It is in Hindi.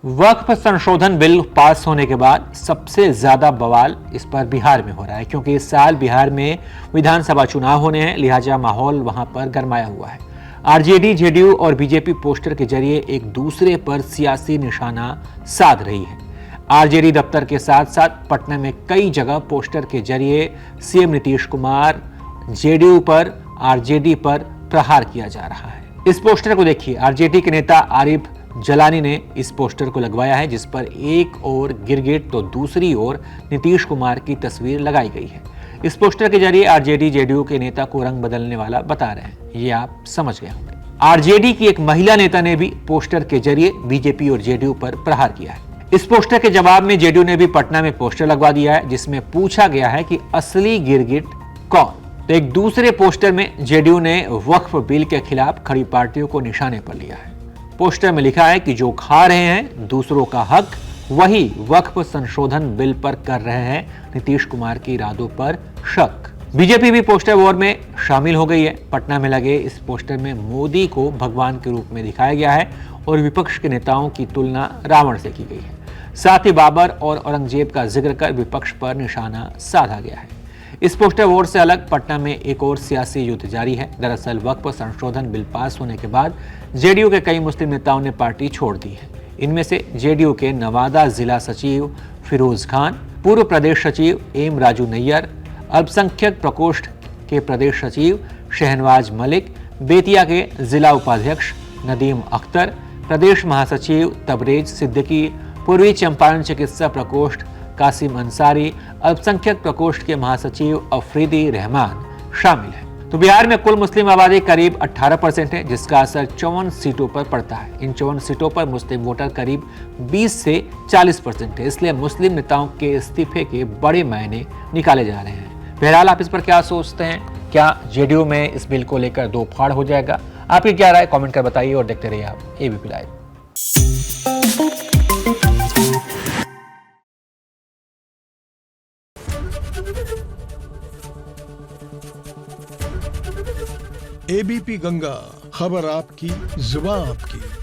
वक्फ संशोधन बिल पास होने के बाद सबसे ज्यादा बवाल इस पर बिहार में हो रहा है, क्योंकि इस साल बिहार में विधानसभा चुनाव होने हैं, लिहाजा माहौल वहां पर गरमाया हुआ है। आरजेडी, जेडीयू और बीजेपी पोस्टर के जरिए एक दूसरे पर सियासी निशाना साध रही है। आरजेडी दफ्तर के साथ साथ पटना में कई जगह पोस्टर के जरिए सीएम नीतीश कुमार, जेडीयू पर, आरजेडी पर प्रहार किया जा रहा है। इस पोस्टर को देखिए, आरजेडी के नेता आरिफ जलानी ने इस पोस्टर को लगवाया है, जिस पर एक ओर गिरगिट तो दूसरी ओर नीतीश कुमार की तस्वीर लगाई गई है। इस पोस्टर के जरिए आरजेडी, जेडीयू के नेता को रंग बदलने वाला बता रहे हैं, ये आप समझ गए होंगे। आरजेडी की एक महिला नेता ने भी पोस्टर के जरिए बीजेपी और जेडीयू पर प्रहार किया है। इस पोस्टर के जवाब में जेडीयू ने भी पटना में पोस्टर लगवा दिया है, जिसमें पूछा गया है कि असली गिरगिट कौन। तो एक दूसरे पोस्टर में जेडीयू ने वक्फ बिल के खिलाफ खड़ी पार्टियों को निशाने पर लिया है। पोस्टर में लिखा है कि जो खा रहे हैं दूसरों का हक, वही वक्फ संशोधन बिल पर कर रहे हैं नीतीश कुमार के इरादों पर शक। बीजेपी भी पोस्टर वॉर में शामिल हो गई है। पटना में लगे इस पोस्टर में मोदी को भगवान के रूप में दिखाया गया है और विपक्ष के नेताओं की तुलना रावण से की गई है। साथ ही बाबर और औरंगजेब का जिक्र कर विपक्ष पर निशाना साधा गया है। इस पोस्टर वोट से अलग पटना में एक और सियासी युद्ध जारी है। दरअसल वक्फ संशोधन बिल पास होने के बाद जेडीयू के कई मुस्लिम नेताओं ने पार्टी छोड़ दी है। इनमें से जेडीयू के नवादा जिला सचिव फिरोज खान, पूर्व प्रदेश सचिव एम राजू नैयर, अल्पसंख्यक प्रकोष्ठ के प्रदेश सचिव शहनवाज मलिक, बेतिया के जिला उपाध्यक्ष नदीम अख्तर, प्रदेश महासचिव तबरेज सिद्दीकी, पूर्वी चंपारण चिकित्सा प्रकोष्ठ कासिम अंसारी, अल्पसंख्यक प्रकोष्ठ के महासचिव अफरीदी रहमान शामिल हैं। तो बिहार में कुल मुस्लिम आबादी करीब 18% है, जिसका असर 54 सीटों पर पड़ता है। इन 54 सीटों पर मुस्लिम वोटर करीब 20 से 40% है, इसलिए मुस्लिम नेताओं के इस्तीफे के बड़े मायने निकाले जा रहे हैं। बहरहाल आप इस पर क्या सोचते हैं? क्या जेडीयू में इस बिल को लेकर दो फाड़ हो जाएगा? आपकी क्या राय कमेंट कर बताइए और देखते रहिए आप एबीपी लाइव। एबीपी गंगा, खबर आपकी, जुबान आपकी।